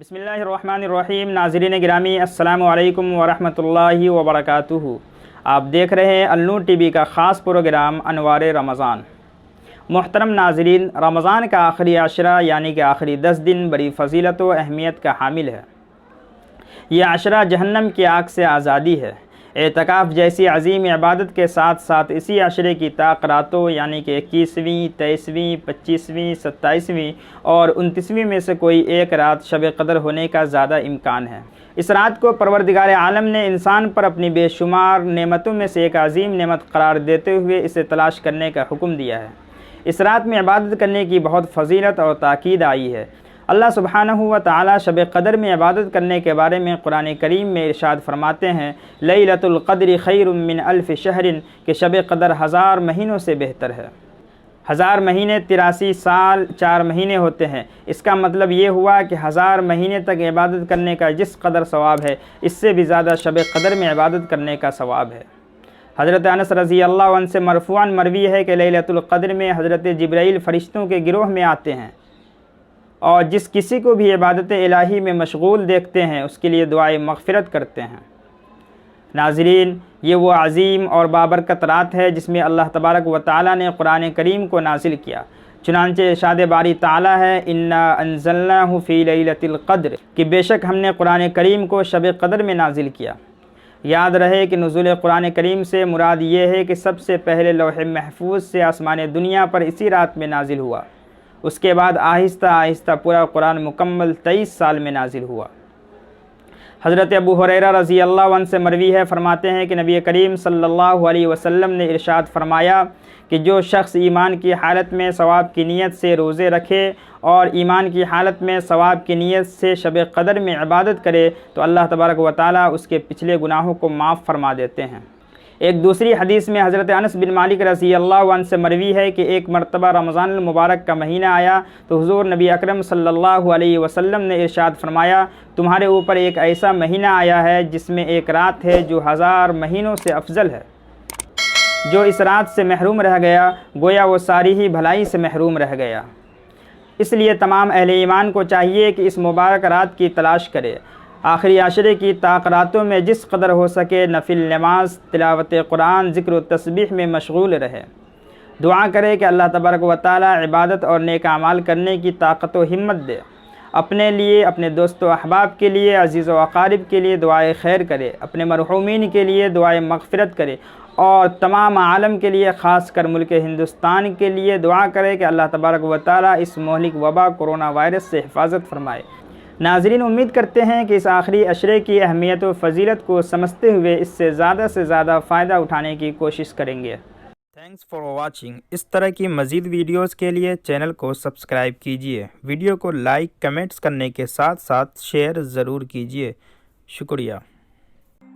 بسم اللہ الرحمن الرحیم۔ ناظرین گرامی، السلام علیکم ورحمۃ اللہ وبرکاتہ۔ آپ دیکھ رہے ہیں النور ٹی وی کا خاص پروگرام انوار رمضان۔ محترم ناظرین، رمضان کا آخری عشرہ یعنی کہ آخری 10 دن بڑی فضیلت و اہمیت کا حامل ہے۔ یہ عشرہ جہنم کی آگ سے آزادی ہے۔ اعتکاف جیسی عظیم عبادت کے ساتھ ساتھ اسی عشرے کی طاق راتوں یعنی کہ 21ویں، 23ویں، 25ویں، 27ویں اور 29ویں میں سے کوئی ایک رات شب قدر ہونے کا زیادہ امکان ہے۔ اس رات کو پروردگار عالم نے انسان پر اپنی بے شمار نعمتوں میں سے ایک عظیم نعمت قرار دیتے ہوئے اسے تلاش کرنے کا حکم دیا ہے۔ اس رات میں عبادت کرنے کی بہت فضیلت اور تاکید آئی ہے۔ اللہ سبحانہ و تعالی شب قدر میں عبادت کرنے کے بارے میں قرآن کریم میں ارشاد فرماتے ہیں، لیلۃ القدر خیر من الف شہر، کہ شب قدر 1000 مہینوں سے بہتر ہے۔ 1000 مہینے 83 سال 4 مہینے ہوتے ہیں۔ اس کا مطلب یہ ہوا کہ 1000 مہینے تک عبادت کرنے کا جس قدر ثواب ہے، اس سے بھی زیادہ شب قدر میں عبادت کرنے کا ثواب ہے۔ حضرت انس رضی اللہ عنہ سے مرفوعاً مروی ہے کہ لیلۃ القدر میں حضرت جبرائیل فرشتوں کے گروہ میں آتے ہیں اور جس کسی کو بھی عبادت الہی میں مشغول دیکھتے ہیں اس کے لیے دعائے مغفرت کرتے ہیں۔ ناظرین، یہ وہ عظیم اور بابرکت رات ہے جس میں اللہ تبارک و تعالی نے قرآن کریم کو نازل کیا۔ چنانچہ ارشاد باری تعالی ہے، انا انزلناہ فی لیلۃ القدر، کہ بے شک ہم نے قرآن کریم کو شب قدر میں نازل کیا۔ یاد رہے کہ نزول قرآن کریم سے مراد یہ ہے کہ سب سے پہلے لوح محفوظ سے آسمان دنیا پر اسی رات میں نازل ہوا۔ اس کے بعد آہستہ آہستہ پورا قرآن مکمل 23 سال میں نازل ہوا۔ حضرت ابو ہریرہ رضی اللہ عنہ سے مروی ہے، فرماتے ہیں کہ نبی کریم صلی اللہ علیہ وسلم نے ارشاد فرمایا کہ جو شخص ایمان کی حالت میں ثواب کی نیت سے روزے رکھے اور ایمان کی حالت میں ثواب کی نیت سے شب قدر میں عبادت کرے تو اللہ تبارک و تعالی اس کے پچھلے گناہوں کو معاف فرما دیتے ہیں۔ ایک دوسری حدیث میں حضرت انس بن مالک رضی اللہ عنہ سے مروی ہے کہ ایک مرتبہ رمضان المبارک کا مہینہ آیا تو حضور نبی اکرم صلی اللہ علیہ وسلم نے ارشاد فرمایا، تمہارے اوپر ایک ایسا مہینہ آیا ہے جس میں ایک رات ہے جو 1000 مہینوں سے افضل ہے۔ جو اس رات سے محروم رہ گیا گویا وہ ساری ہی بھلائی سے محروم رہ گیا۔ اس لیے تمام اہل ایمان کو چاہیے کہ اس مبارک رات کی تلاش کرے۔ آخری عشرے کی طاق راتوں میں جس قدر ہو سکے نفل نماز، تلاوت قرآن، ذکر و تسبیح میں مشغول رہے۔ دعا کرے کہ اللہ تبارک و تعالی عبادت اور نیک اعمال کرنے کی طاقت و ہمت دے۔ اپنے لیے، اپنے دوست و احباب کے لیے، عزیز و اقارب کے لیے دعائے خیر کرے، اپنے مرحومین کے لیے دعائے مغفرت کرے اور تمام عالم کے لیے، خاص کر ملک ہندوستان کے لیے دعا کرے کہ اللہ تبارک و تعالی اس مہلک وبا کورونا وائرس سے حفاظت فرمائے۔ ناظرین، امید کرتے ہیں کہ اس آخری عشرے کی اہمیت و فضیلت کو سمجھتے ہوئے اس سے زیادہ فائدہ اٹھانے کی کوشش کریں گے۔ Thanks for watching. اس طرح کی مزید ویڈیوز کے لیے چینل کو سبسکرائب کیجیے۔ ویڈیو کو لائک، کمنٹس کرنے کے ساتھ ساتھ شیئر ضرور کیجیے۔ شکریہ۔